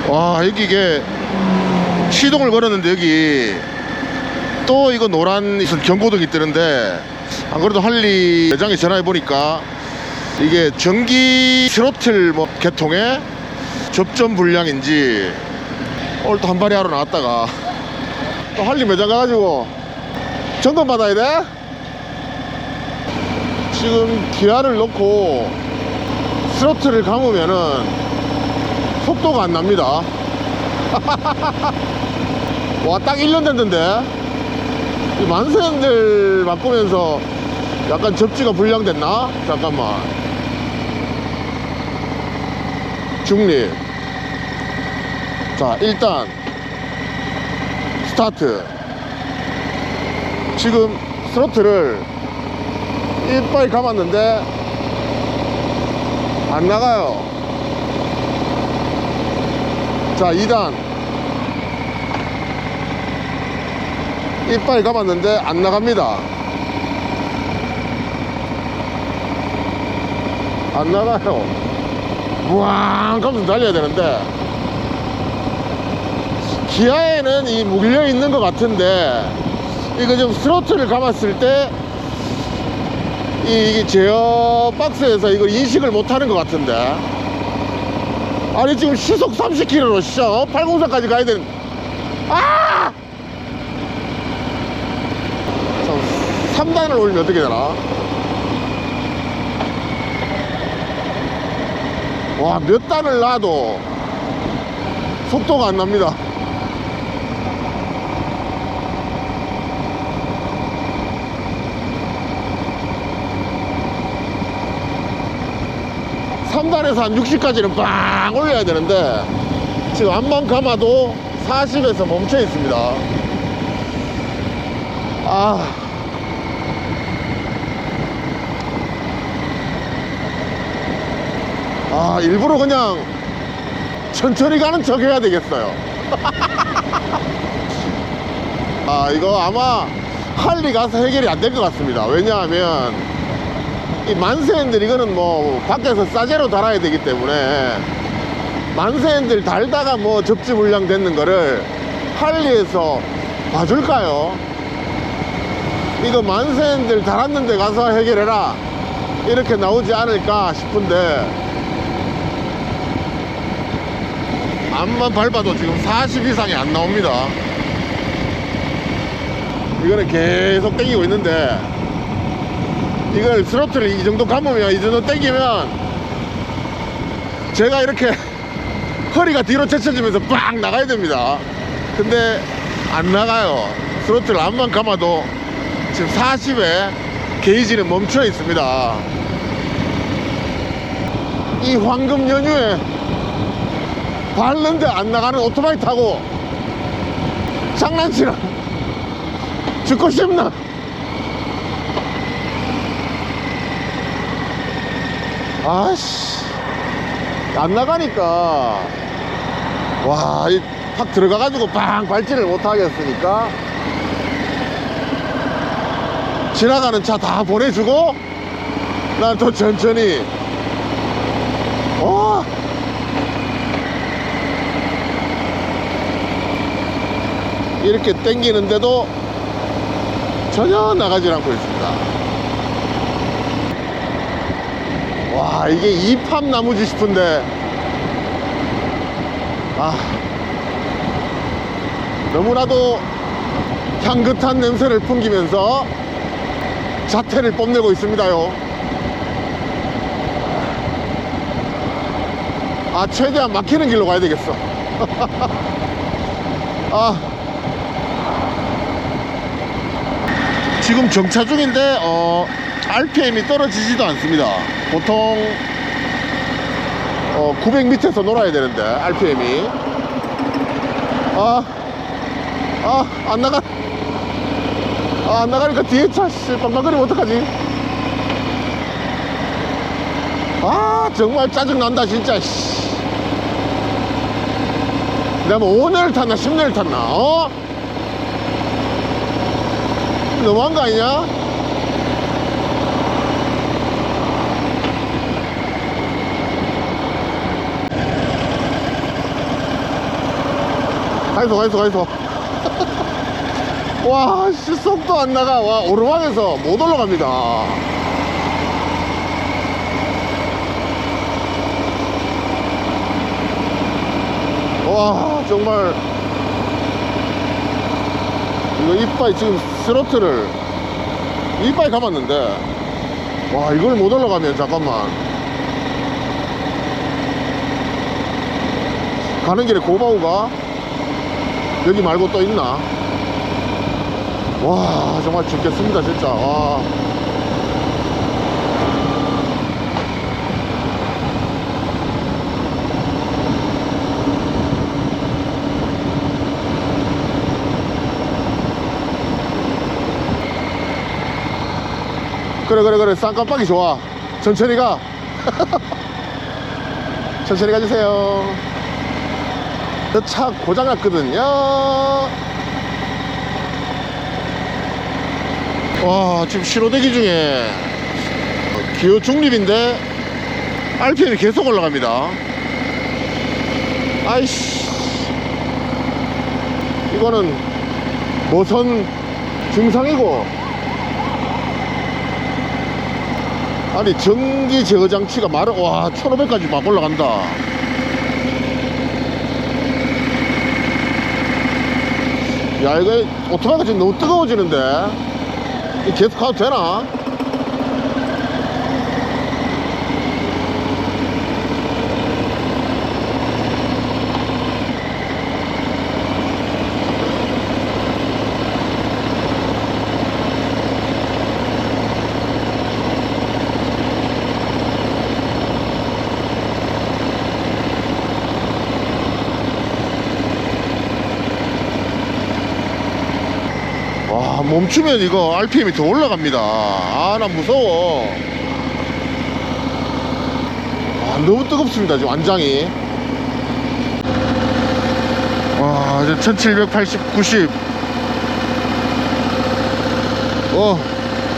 와, 여기 이게 시동을 걸었는데 여기 또 이거 노란 경고등이 뜨는데, 안 그래도 할리 매장에 전화해 보니까 이게 전기 스로틀 뭐 계통의 접점 불량인지 오늘 또 한 발이 하러 나왔다가 또 할리 매장 가가지고 점검 받아야 돼. 지금 기아를 넣고 스로틀을 감으면은 속도가 안 납니다. 와, 딱 1년 됐는데 이 만세형들 바꾸면서 약간 접지가 불량됐나? 잠깐만. 중립. 자, 일단 스타트. 지금 스로틀을 이빨 감았는데 안 나가요. 자, 2단 이빨 감았는데 안 나갑니다. 안 나가요. 우왕 하면서 달려야 되는데, 기아에는 이 물려 있는 것 같은데, 이거 좀 스로틀을 감았을 때 이게 제어 박스에서 이걸 인식을 못 하는 것 같은데. 아니, 지금 시속 30km로 804까지 가야 되는. 아! 3단을 올리면 어떻게 되나? 와, 몇 단을 놔도 속도가 안 납니다. (3단에서) 한 60까지는 빵 올려야 되는데 지금 앞만 감아도 40에서 멈춰 있습니다. 일부러 그냥 천천히 가는 척 해야 되겠어요. 이거 아마 할리 가서 해결이 안 될 것 같습니다. 왜냐하면 이 만세핸들 이거는 뭐 밖에서 싸제로 달아야 되기 때문에, 만세핸들 달다가 뭐 접지 불량 됐는 거를 할리에서 봐줄까요? 이거 만세핸들 달았는데 가서 해결해라 이렇게 나오지 않을까 싶은데, 앞만 밟아도 지금 40 이상이 안 나옵니다. 이거는 계속 땡기고 있는데, 이걸 스로틀을 이 정도 감으면, 이 정도 땡기면 제가 이렇게 허리가 뒤로 제쳐지면서 빵 나가야 됩니다. 근데 안 나가요. 스로틀 앞만 감아도 지금 40에 게이지는 멈춰 있습니다. 이 황금 연휴에 밟는데 안 나가는 오토바이 타고 장난치나? 죽고 싶나? 아씨, 안 나가니까. 와, 팍 들어가가지고 빵 밟지를 못하겠으니까 지나가는 차 다 보내주고 난 더 천천히. 이렇게 땡기는데도 전혀 나가질 않고 있습니다. 와, 이게 이팝 나무지 싶은데, 너무나도 향긋한 냄새를 풍기면서 자태를 뽐내고 있습니다요. 최대한 막히는 길로 가야 되겠어. 지금 정차 중인데 RPM이 떨어지지도 않습니다. 보통 900 밑에서 놀아야 되는데 RPM이 안 나가. 안 나가니까 뒤에 차 빵빵거리면 어떡하지? 정말 짜증난다 진짜. 내가 뭐 5년을 탔나 10년을 탔나? 너무한 거 아니냐? 가이소. 와, 씨, 속도 안 나가. 와, 오르막에서 못 올라갑니다. 와, 정말. 이거 이빠이 지금 스로틀을 이빠이 감았는데, 와, 이걸 못 올라가면 잠깐만. 가는 길에 고바우가 여기 말고 또 있나? 와, 정말 죽겠습니다 진짜. 와. 그래 쌍깜빡이 좋아. 천천히 가. 천천히 가주세요. 저 차 고장났거든요. 와, 지금 신호대기 중에 기어 중립인데 RPM이 계속 올라갑니다. 아이씨, 이거는 모선 증상이고, 아니 전기 제어 장치가 와, 1500까지 막 올라간다. 야, 이거 오토바이가 지금 너무 뜨거워지는데 이 계속 가도 되나? 와, 멈추면 이거 RPM이 더 올라갑니다. 아, 나 무서워. 아, 너무 뜨겁습니다 지금 안장이. 와, 이제 1780, 90,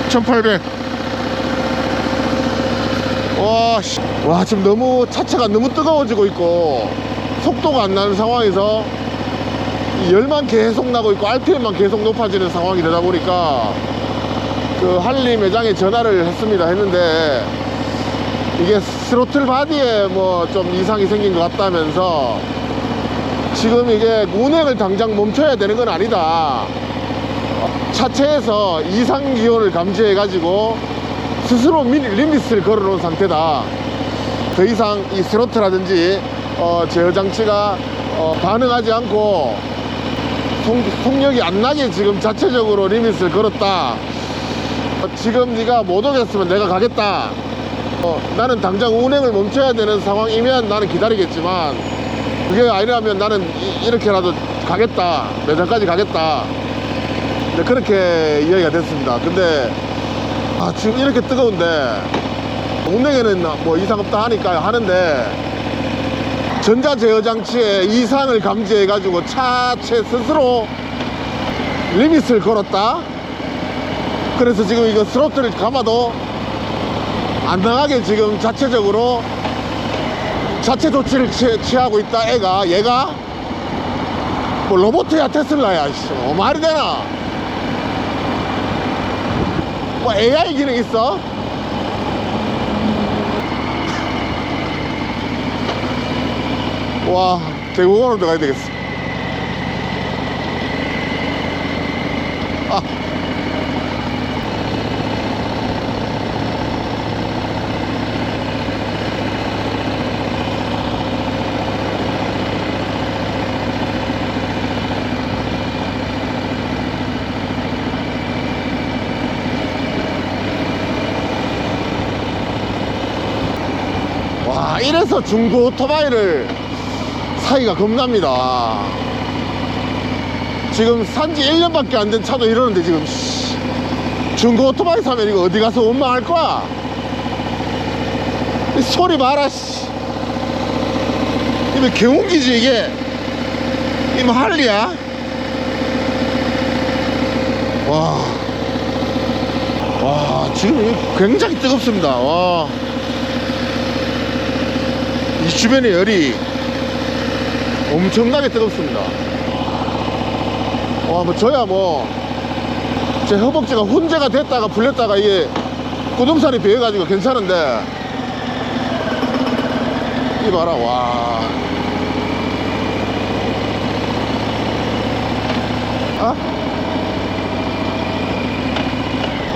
1800. 와, 씨. 와, 지금 너무 차체가 너무 뜨거워지고 있고 속도가 안 나는 상황에서 열만 계속 나고 있고 RPM만 계속 높아지는 상황이 되다 보니까 그 할리 매장에 전화를 했는데 이게 스로틀 바디에 뭐 좀 이상이 생긴 것 같다면서 지금 이게 운행을 당장 멈춰야 되는 건 아니다. 차체에서 이상 기온을 감지해 가지고 스스로 리미트를 걸어 놓은 상태다. 더 이상 이 스로틀라든지 제어 장치가 반응하지 않고 속력이 안 나게 지금 자체적으로 리밋을 걸었다. 지금 네가 못 오겠으면 내가 가겠다. 나는 당장 운행을 멈춰야 되는 상황이면 나는 기다리겠지만 그게 아니라면 나는 이렇게라도 가겠다. 매장까지 가겠다. 네, 그렇게 이야기가 됐습니다. 근데 지금 이렇게 뜨거운데 운행에는 뭐 이상 없다 하니까 하는데 전자 제어 장치에 이상을 감지해 가지고 차체 스스로 리밋을 걸었다. 그래서 지금 이거 스로틀을 감아도 안 나가게 지금 자체적으로 자체 조치를 취하고 있다. 얘가 뭐 로봇이야 테슬라야. 뭐 말이 되나? 뭐 AI 기능 있어? 와, 대공원으로 들어가야 되겠어. 와, 이래서 중고 오토바이를 사기가 겁납니다. 지금 산지 1년밖에 안 된 차도 이러는데 지금 중고 오토바이 사면 이거 어디 가서 원망할 거야? 이 소리 봐라. 이거 경운기지 이게. 이거 할리야? 와, 지금 굉장히 뜨겁습니다. 와, 이 주변의 열이 엄청나게 뜨겁습니다. 와, 뭐 저야 뭐 제 허벅지가 훈제가 됐다가 풀렸다가 이게 구동살이 배어가지고 괜찮은데, 이 봐라. 와. 아?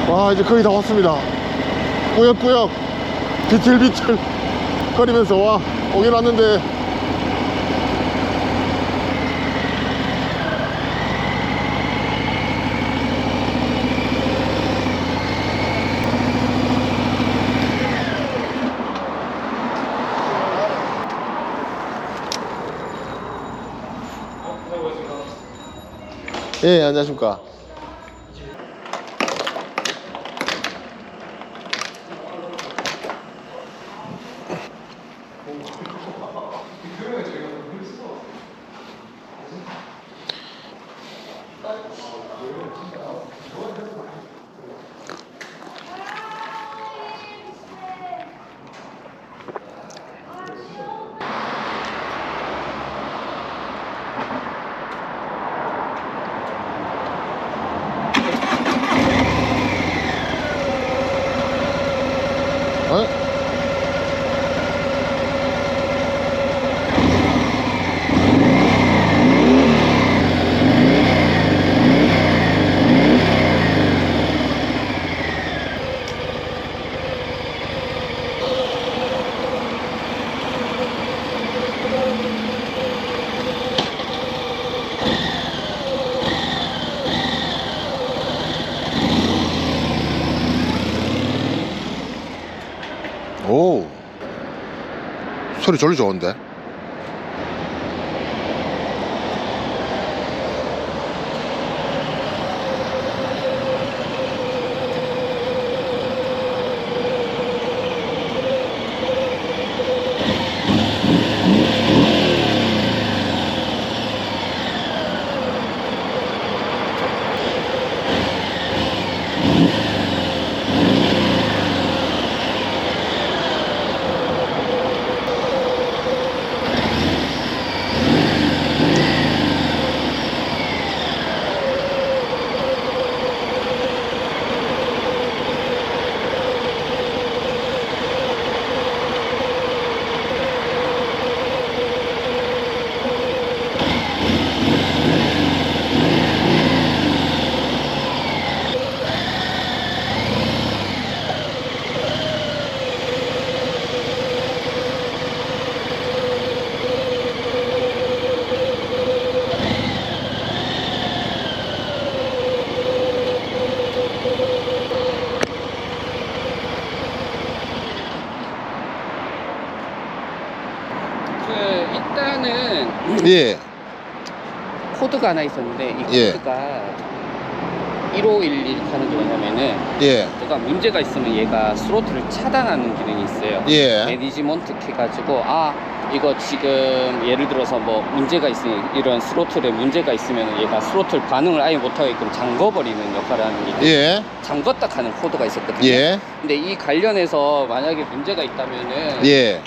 와, 이제 거의 다 왔습니다. 꾸역꾸역 비틀비틀 거리면서 와 오긴 왔는데, 예, 안녕하십니까. 어? 오, 소리 졸리 좋은데? 일단은 예, 코드가 하나 있었는데 이 예. 코드가 1511 하는 게 뭐냐면은 예, 얘가 문제가 있으면 얘가 스로틀을 차단하는 기능이 있어요. 예, 매니지먼트 해가지고 이거 지금 예를 들어서 뭐 문제가 있으니 이런 스로틀에 문제가 있으면 얘가 스로틀 반응을 아예 못하게끔 잠궈버리는 역할을 하는 게 예, 잠궜다 하는 코드가 있었거든요. 예, 근데 이 관련해서 만약에 문제가 있다면은 예,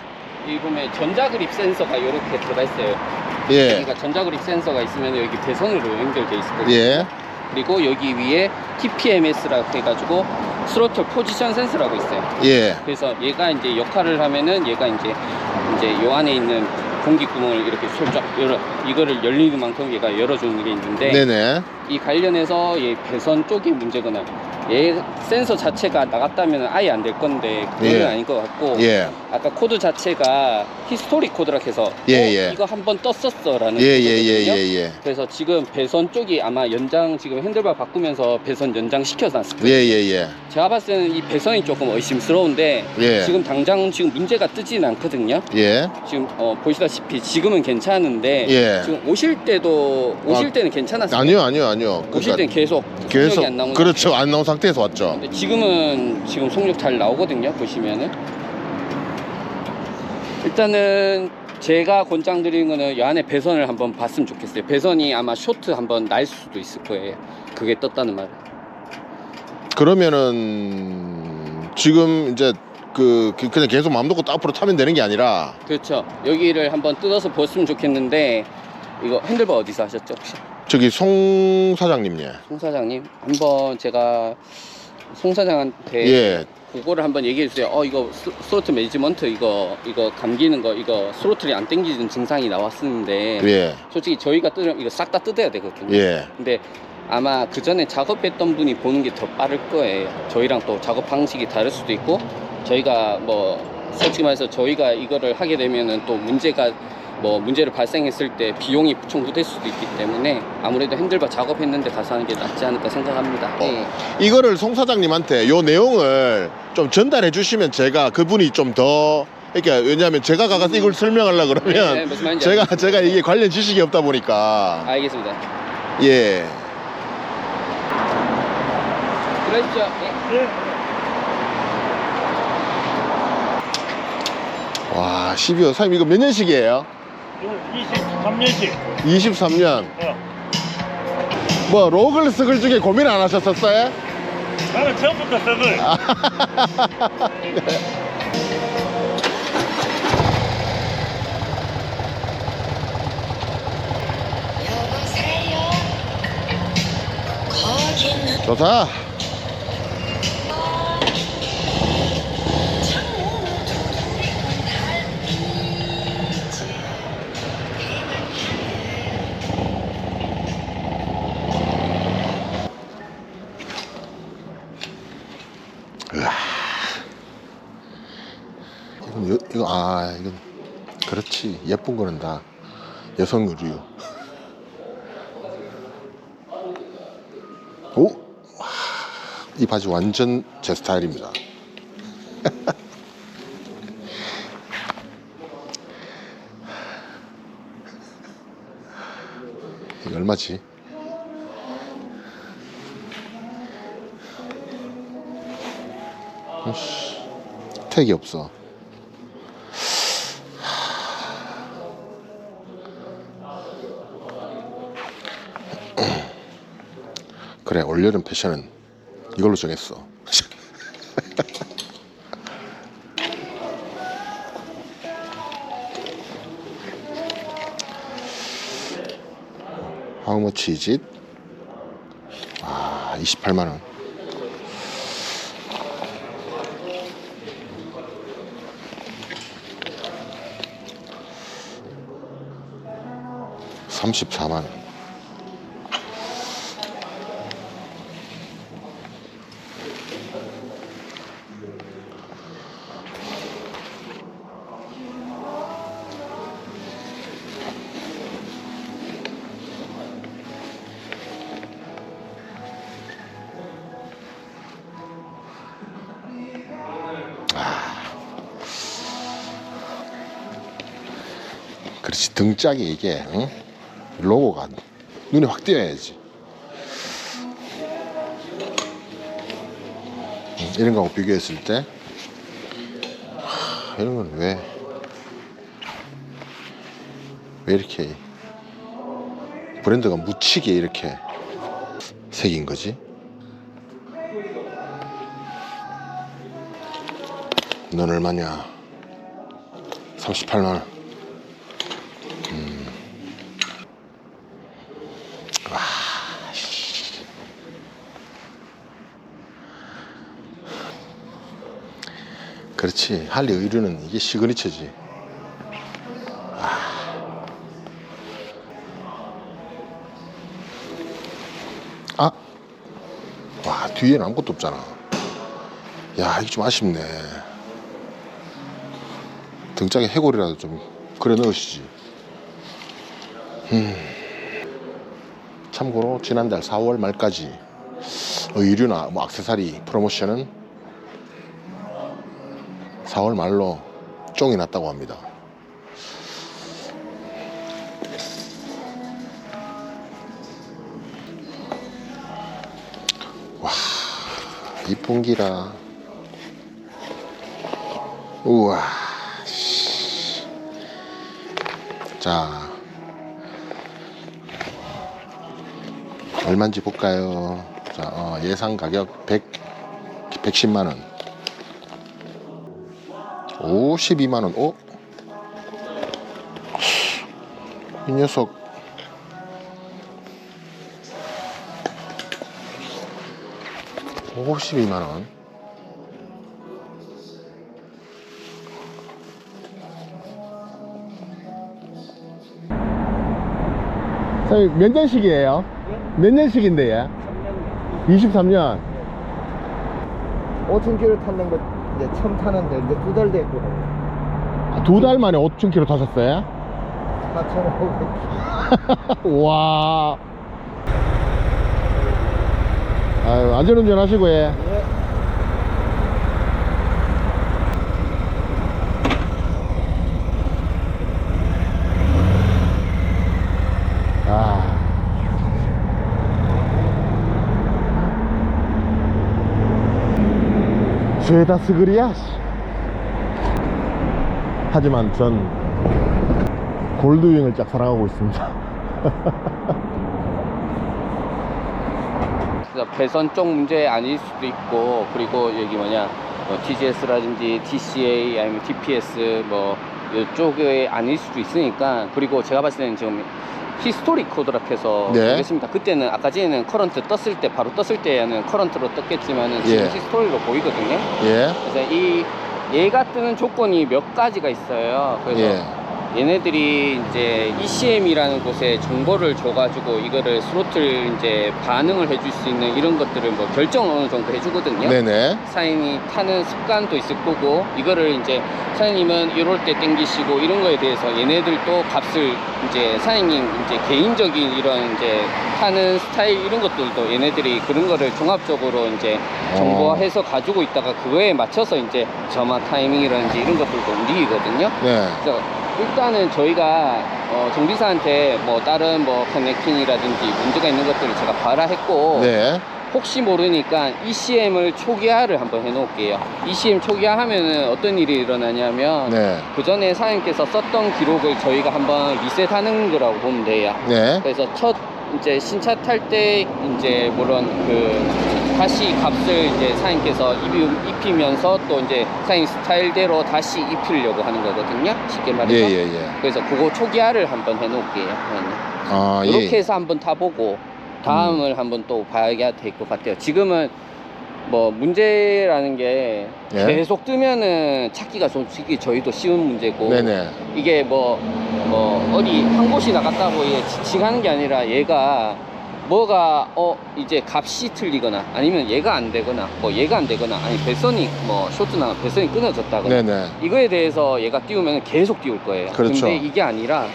이 보면 전자그립 센서가 이렇게 들어가 있어요. 예, 여기가 전자그립 센서가 있으면 여기 배선으로 연결돼 있거든요. 예, 그리고 여기 위에 TPMS라고 해가지고 스로틀 포지션 센서라고 있어요. 예, 그래서 얘가 이제 역할을 하면은 얘가 이제 요 안에 있는 공기 구멍을 이렇게 살짝 이거를 열리는 만큼 얘가 열어주는 게 있는데, 네네, 이 관련해서 얘 배선 쪽이 문제거나 얘 센서 자체가 나갔다면 아예 안 될 건데 그건 예. 아닌 것 같고, 예, 아까 코드 자체가 히스토릭 코드라 해서 예, 예. 이거 한번 떴었어 라는 예, 코드거든요. 예, 예, 예, 예, 그래서 지금 배선 쪽이 아마 연장, 지금 핸들바 바꾸면서 배선 연장 시켜놨을 예, 거예요. 예, 예, 제가 봤을 때는 이 배선이 조금 의심스러운데 예. 지금 당장 지금 문제가 뜨진 않거든요. 예, 지금 보시다시피 지금은 괜찮은데 예. 지금 오실 때는 괜찮았어요. 아니요. 오실 때는 계속 속력이 안 나오는 그렇죠. 안 나온 상태에서 왔죠. 근데 지금은 지금 속력 잘 나오거든요. 보시면은 일단은 제가 권장 드리는 거는 이 안에 배선을 한번 봤으면 좋겠어요. 배선이 아마 쇼트 한번 날 수도 있을 거예요. 그게 떴다는 말. 그러면은 지금 이제 그냥 계속 마음 놓고 앞으로 타면 되는 게 아니라, 그렇죠. 여기를 한번 뜯어서 보셨으면 좋겠는데, 이거 핸들바 어디서 하셨죠 혹시? 저기 송 사장님, 예. 송 사장님, 한번 제가 송 사장한테 예. 그거를 한번 얘기해 주세요. 이거 스로틀 매니지먼트 이거 감기는 거 이거 스로틀이 안 땡기는 증상이 나왔었는데 예. 솔직히 저희가 뜯으면 이거 싹 다 뜯어야 되거든요. 예. 근데 아마 그 전에 작업했던 분이 보는 게 더 빠를 거예요. 저희랑 또 작업 방식이 다를 수도 있고 저희가 뭐 솔직히 말해서 저희가 이거를 하게 되면은 또 문제를 발생했을 때 비용이 청구될 수도 있기 때문에 아무래도 핸들바 작업했는데 가서 하는 게 낫지 않을까 생각합니다. 네. 이거를 송 사장님한테 요 내용을 좀 전달해 주시면 제가 그분이 좀 더 이렇게, 왜냐하면 제가 가서 이걸 설명하려고 네, 그러면 무슨 말인지 제가 이게 관련 지식이 없다 보니까. 알겠습니다. 예. 그러시죠. 네. 와, 12호 사장님 이거 몇 년식이에요? 23년씩. 23년. 뭐 로글 스글 중에 고민 안 하셨었어요? 나는 처음부터 썩을. 여보세요. 거기는 좋다. 창문 두드리고 달빛이 이건 그렇지. 예쁜 거는 다 여성 의류. 오, 이 바지 완전 제 스타일입니다. 이거 얼마지? 택이 없어. 그래, 올여름 패션은 이걸로 정했어. How much is it? 28만원. $34만원. 그렇지, 등짝이 이게, 응? 로고가 눈에 확 띄어야지. 이런 거하고 비교했을 때 이런 건 왜 이렇게 브랜드가 묻히게 이렇게 새긴 거지? 넌 얼마냐? 38만원. 그렇지, 할리 의류는 이게 시그니처지. 와, 뒤에는 아무것도 없잖아. 야, 이게 좀 아쉽네. 등짝에 해골이라도 좀 그려 넣으시지. 참고로 지난달 4월 말까지 의류나 뭐 액세서리 프로모션은 4월 말로 쫑이 났다고 합니다. 와, 이쁜 기라. 우와. 자, 얼마인지 볼까요? 자, 예상 가격 110만원. 52만원. 오? 이 녀석 52만 원. 사장님 몇 년식이에요? 몇 년식인데 얘? 23년. 5,000km 탔는 거 이제 처음 타는데 이제 2달 됐거든요. 아, 2달 만에 5,000km 타셨어요? 4,500km. 와. 아유, 안전운전 하시고 해. 예. 아. 죄다 스그리야. 씨. 하지만 전 골드윙을 짝사랑하고 있습니다. 배선 쪽 문제 아닐 수도 있고, 그리고 여기 뭐냐 TGS라든지 TCA 아니면 TPS 뭐 이쪽에 아닐 수도 있으니까. 그리고 제가 봤을 때는 지금 히스토릭 코드라 해서 네. 보겠습니다. 그때는 아까 전에는 커런트 떴을 때 바로 떴을 때는 커런트로 떴겠지만은 지금 예. 히스토릭으로 보이거든요. 예. 그래서 얘가 뜨는 조건이 몇 가지가 있어요. 그래서 예. 얘네들이 이제 ECM이라는 곳에 정보를 줘가지고 이거를 스로틀 이제 반응을 해줄 수 있는 이런 것들을 뭐 결정을 어느 정도 해주거든요. 네네. 사장님이 타는 습관도 있을 거고, 이거를 이제 사장님은 이럴 때 땡기시고 이런 거에 대해서 얘네들도 값을 이제 사장님 이제 개인적인 이런 이제 타는 스타일 이런 것들도 얘네들이 그런 거를 종합적으로 이제 정보화해서 가지고 있다가 그거에 맞춰서 이제 점화 타이밍이라든지 이런 것들도 움직이거든요. 네. 그래서 일단은 저희가 정비사한테 뭐 다른 뭐 커넥팅이라든지 문제가 있는 것들을 제가 발화했고, 네. 혹시 모르니까 ECM을 초기화를 한번 해 놓을게요. ECM 초기화 하면은 어떤 일이 일어나냐면 네. 그 전에 사장님께서 썼던 기록을 저희가 한번 리셋하는 거라고 보면 돼요. 네. 그래서 첫 이제 신차 탈 때 이제 물론 그 다시 값을 이제 사장님께서 입히면서 또 이제 사장님 스타일대로 다시 입히려고 하는 거거든요. 쉽게 말해서. 예, 예, 예. 그래서 그거 초기화를 한번 해 놓을게요. 아, 이렇게 예. 해서 한번 타보고 다음을 한번 또 봐야 될 것 같아요. 지금은 뭐 문제라는 게 예. 계속 뜨면은 찾기가 솔직히 저희도 쉬운 문제고, 네네. 이게 뭐 어디 한 곳이 나갔다고 얘 지칭하는 게 아니라 얘가 뭐가 이제 값이 틀리거나 아니면 얘가 안 되거나 뭐 얘가 안 되거나 아니 배선이 뭐 쇼트나 배선이 끊어졌다거나 네네. 이거에 대해서 얘가 띄우면 계속 띄울 거예요. 그렇죠. 근데 이게 아니라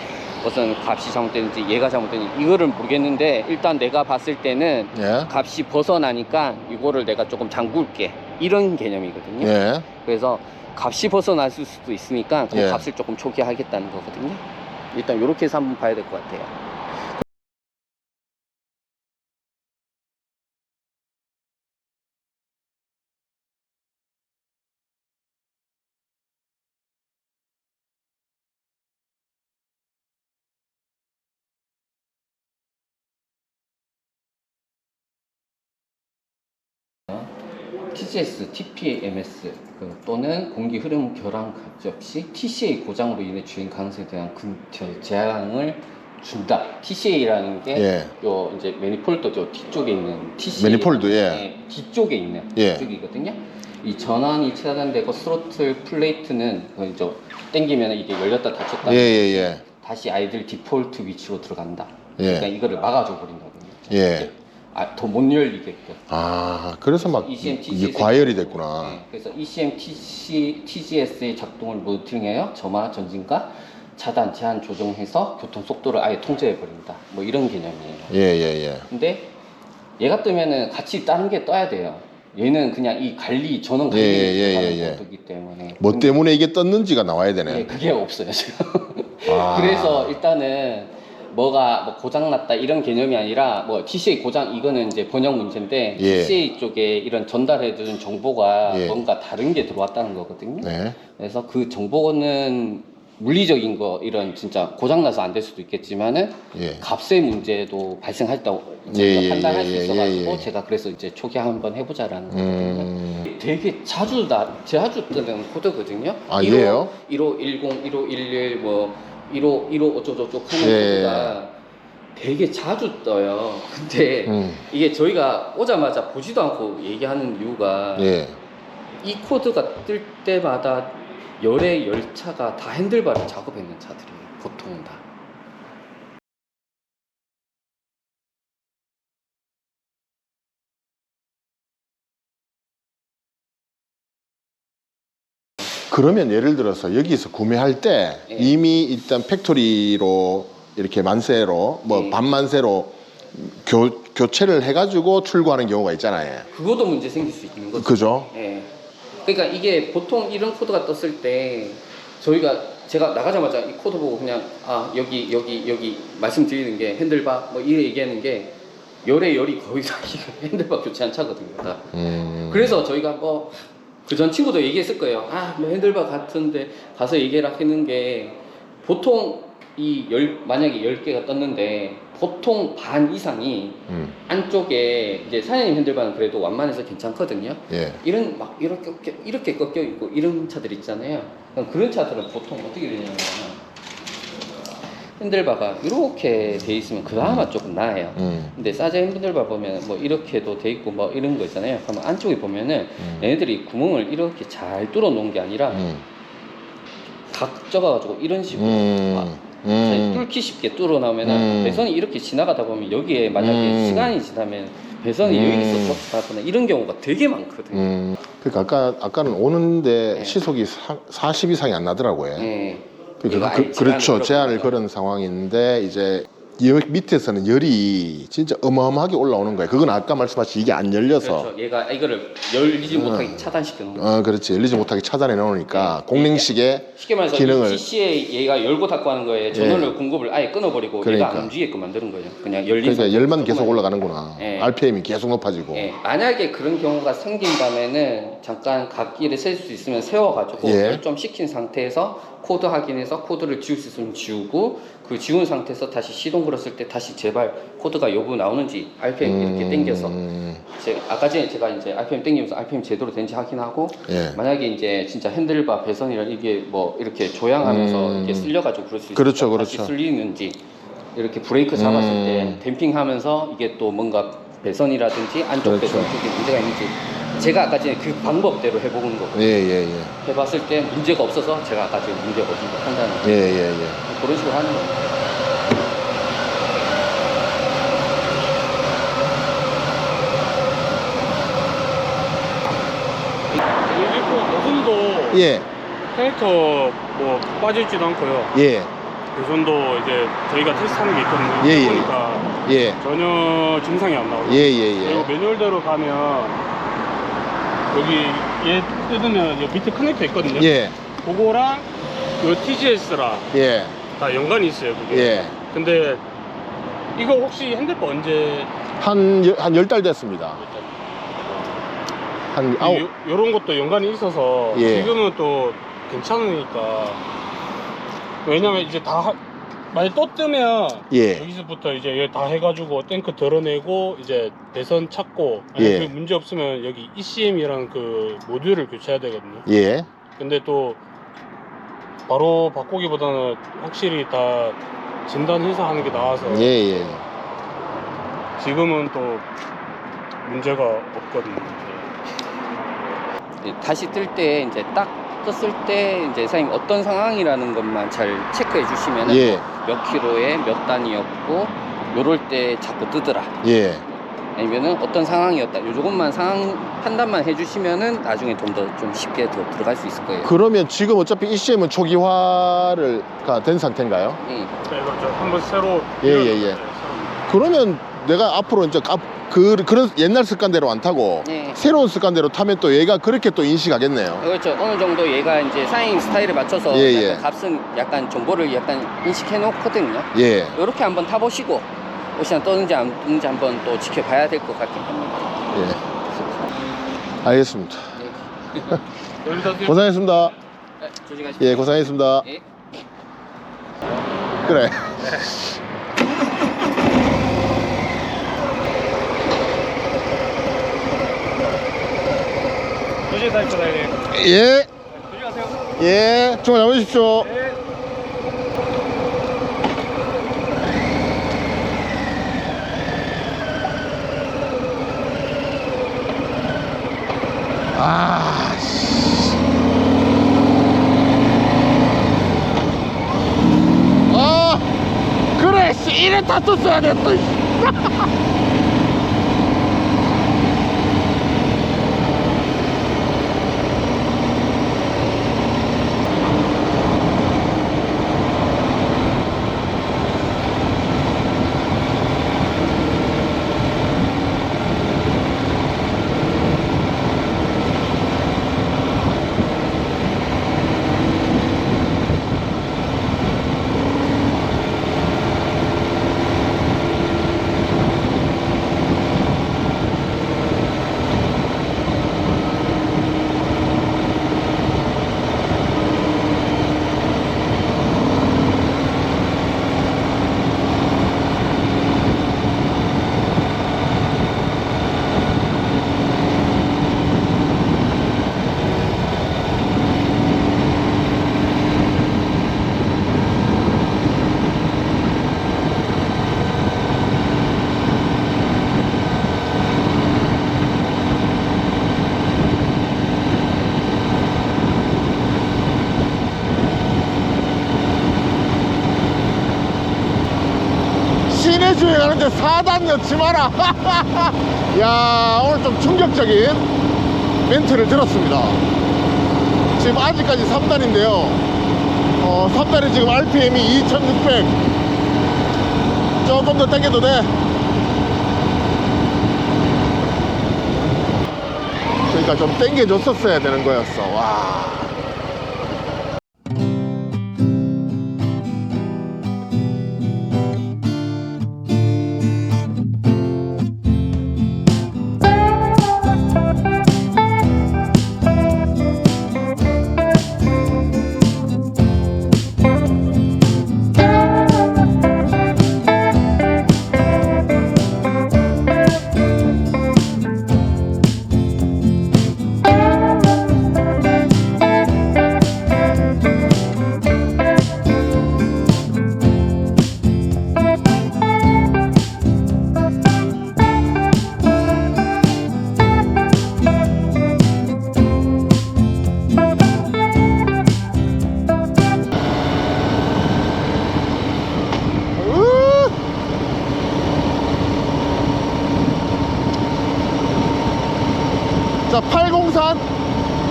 무슨 값이 잘못됐는지 얘가 잘못됐는지 이거를 모르겠는데, 일단 내가 봤을 때는 예. 값이 벗어나니까 이거를 내가 조금 잠글게, 이런 개념이거든요. 예. 그래서 값이 벗어났을 수도 있으니까 그 예. 값을 조금 초기화하겠다는 거거든요. 일단 이렇게 해서 한번 봐야 될 것 같아요. TGS, TPMS 또는 공기 흐름 결함 역시 TCA 고장으로 인해 주행 가능성에 대한 제한을 준다. TCA라는 게 예. 요 이제 매니폴드 뒤쪽에 있는 TCA 매니폴드, 예. 뒤쪽에 있는 예. 뒤쪽이거든요. 이 전환이 차단되고 스로틀 플레이트는 이제 당기면 이게 열렸다 닫혔다. 예, 예, 예. 다시 아이들 디폴트 위치로 들어간다. 예. 그러니까 이거를 막아줘 버린다거든요. 예. 더 못 열리게끔. 아, 그래서 막 ECM, 이게 TGS 과열이 됐구나. 네, 그래서 ECM, TGS의 작동을 모니터링하여 점화, 전진과 차단, 제한 조정해서 교통 속도를 아예 통제해 버린다. 뭐 이런 개념이에요. 예, 예, 예. 근데 얘가 뜨면은 같이 다른 게 떠야 돼요. 얘는 그냥 이 관리, 전원 예, 예, 관리에 예, 예. 뜨기 때문에. 뭐 때문에 이게 떴는지가 나와야 되네. 네, 그게 없어요 지금. 아. 그래서 일단은 뭐가 뭐 고장났다 이런 개념이 아니라 뭐 TCA 고장 이거는 이제 번역 문제인데 예. TCA 쪽에 이런 전달해주는 정보가 예. 뭔가 다른 게 들어왔다는 거거든요. 네. 그래서 그 정보는 물리적인 거 이런 진짜 고장나서 안 될 수도 있겠지만은 예. 값의 문제도 발생했다고 예, 예, 판단할 예, 수 예, 있어가지고 예, 예. 제가 그래서 이제 초기 한번 해보자라는 거거든요. 되게 자주 뜨는 코드거든요. 아, 15, 얘요? 1510, 1511, 뭐 15 어쩌고저쩌고 하는 예. 코드가 되게 자주 떠요. 근데 이게 저희가 오자마자 보지도 않고 얘기하는 이유가 예. 이 코드가 뜰 때마다 열의 열차가 다 핸들바를 작업했는 차들이에요. 보통은 다. 그러면 예를 들어서 여기서 구매할 때 예. 이미 일단 팩토리로 이렇게 만세로 뭐 예. 반만세로 교체를 해가지고 출고하는 경우가 있잖아요. 그것도 문제 생길 수 있는 거죠. 그죠? 예. 그러니까 이게 보통 이런 코드가 떴을 때 제가 나가자마자 이 코드 보고 그냥 여기 말씀드리는 게 핸들바 뭐 이래 얘기하는 게 열의 열이 거의 다 핸들바 교체한 차거든요. 다. 그래서 저희가 뭐 그 전 친구도 얘기했을 거예요. 뭐 핸들바 같은데 가서 얘기해라 했는 게 보통 만약에 10개가 떴는데 보통 반 이상이 안쪽에 이제 사장님 핸들바는 그래도 완만해서 괜찮거든요. 예. 이런 막 이렇게 꺾여 있고 이런 차들 있잖아요. 그런 차들은 보통 어떻게 되냐면 핸들바가 이렇게 돼 있으면 그나마 조금 나아요. 근데 사제 핸들바 보면 뭐 이렇게도 돼 있고 뭐 이런 거 있잖아요. 그러면 안쪽에 보면은 얘네들이 구멍을 이렇게 잘 뚫어 놓은 게 아니라 각 접어가지고 이런 식으로 뚫기 쉽게 뚫어 나오면은 배선이 이렇게 지나가다 보면 여기에 만약에 시간이 지나면 배선이 여기서 접하거나 이런 경우가 되게 많거든요. 그러니까 아까는 오는데 네. 시속이 40 이상이 안 나더라고요. 네. 그렇죠. 제한을 걸은 상황인데 이제 밑에서는 열이 진짜 어마어마하게 올라오는 거예요. 그건 아까 말씀하신 이게 안 열려서. 그렇죠. 얘가 이거를 열리지 못하게 차단시켜 놓은 거예요. 그렇지. 열리지 못하게 차단해 놓으니까 공랭식의 쉽게 말해서 기능을 이 TC에 얘가 열고 닫고 하는 거에 전원을 공급을 아예 끊어버리고 그러니까. 얘가 안 움직이게끔 만드는 거예요. 그냥 열린 그러니까 상태에서 열만 계속 조금만 올라가는구나. 예. RPM이 계속 높아지고. 예, 만약에 그런 경우가 생긴다면은 잠깐 각기를 셀 수 있으면 세워가지고 예. 열 좀 식힌 상태에서 코드 확인해서 코드를 지울 수 있으면 지우고 그 지운 상태에서 다시 시동 걸었을 때 다시 제발 코드가 여부 나오는지 RPM 이렇게 당겨서 아까 전에 제가 이제 RPM 당기면서 RPM 제대로 된지 확인하고 예. 만약에 이제 진짜 핸들바 배선이랑 이게 뭐 이렇게 조향하면서 이렇게 쓸려가지고 그럴 수 있으니까 그렇죠, 다시 그렇죠. 쓸리는지 이렇게 브레이크 잡았을 때 댐핑하면서 이게 또 뭔가 배선이라든지 안쪽 그렇죠. 배선 쪽에 문제가 있는지 제가 아까 전에 그 방법대로 해보는 거고 예. 해봤을 때 문제가 없어서 제가 아까 전에 문제가 없는 거 판단을 예. 그런 식으로 하는 거예요. 노선도 예. 캐릭터 뭐 빠지지도 않고요. 예. 노선도 이제 저희가 테스트하는 게 있거든요. 예. 보니까 예. 전혀 증상이 안 나오고. 예. 그리고 매뉴얼대로 가면 여기 얘 뜯으면 여기 밑에 커넥터 있거든요. 예. 그거랑 요 TGS랑 예. 다 연관이 있어요. 그게. 예. 근데 이거 혹시 핸드폰 언제 한 10달 됐습니다. 한 아홉. 요런 것도 연관이 있어서 예. 지금은 또 괜찮으니까. 왜냐면 이제 만약 또 뜨면 예. 여기서부터 이제 여기 다 해가지고 탱크 덜어내고 이제 대선 찾고 예. 그 문제 없으면 여기 ECM이라는 그 모듈을 교체해야 되거든요. 예. 근데 또 바로 바꾸기보다는 확실히 다 진단해서 하는 게 나아서 예. 지금은 또 문제가 없거든요. 다시 뜰 때 이제 딱 떴을 때 이제 사장님 어떤 상황이라는 것만 잘 체크해 주시면은 예. 몇 킬로에 몇 단이었고 요럴 때 자꾸 뜨더라 예. 아니면은 어떤 상황이었다 요것만 상황 판단만 해주시면은 나중에 좀 더 좀 쉽게 더 들어갈 수 있을 거예요. 그러면 지금 어차피 ECM은 초기화가 된 상태인가요? 예. 자, 이거 저 한번 새로 예. 그러면 내가 앞으로 이제 그런 옛날 습관대로 안 타고 예. 새로운 습관대로 타면 또 얘가 그렇게 또 인식하겠네요. 그렇죠. 어느 정도 얘가 이제 사장님 스타일에 맞춰서 예. 약간 값은 약간 정보를 약간 인식해 놓거든요. 예. 이렇게 한번 타보시고 혹시나 뜨는지 안 뜨는지 한번 또 지켜봐야 될 것 같긴 합니다. 예. 알겠습니다. 여기다 고생했습니다. 조심하십시오. 예, 고생했습니다. 예. 그래. 조심 사입니다, 사장님. 예. 조심하세요. 예. 주말 잡으십시오. 네. 이래 탔었어야 됐어. 시내 주행하는데 4단 넣지 마라. 야, 오늘 좀 충격적인 멘트를 들었습니다. 지금 아직까지 3단인데요 3단이 지금 RPM이 2600. 조금 더 당겨도 돼. 그러니까 좀 당겨줬었어야 되는 거였어. 와. 자, 803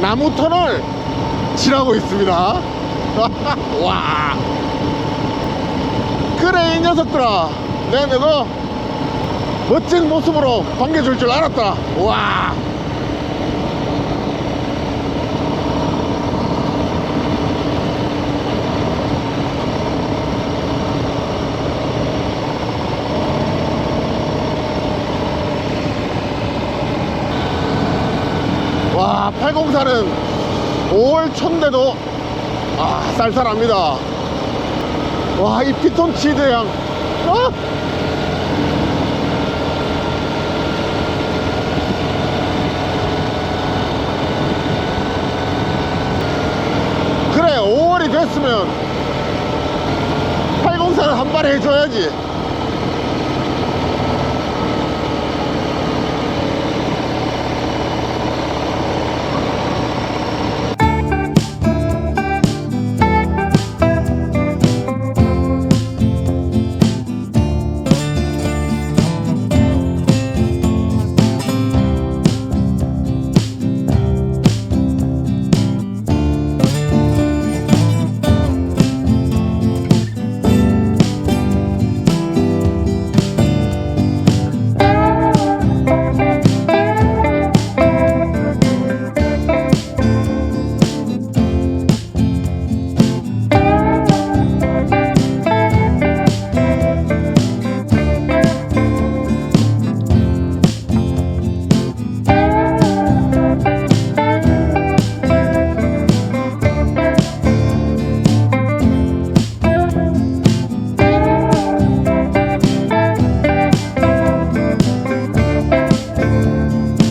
나무터널 지나고 있습니다. 와. 그래, 이 녀석들아. 내가 너가 멋진 모습으로 반겨줄 줄 알았다. 와. 와, 804는 5월 초인데도 쌀쌀합니다. 와, 이 피톤치드 향. 그래, 5월이 됐으면 804는 한 발 해줘야지.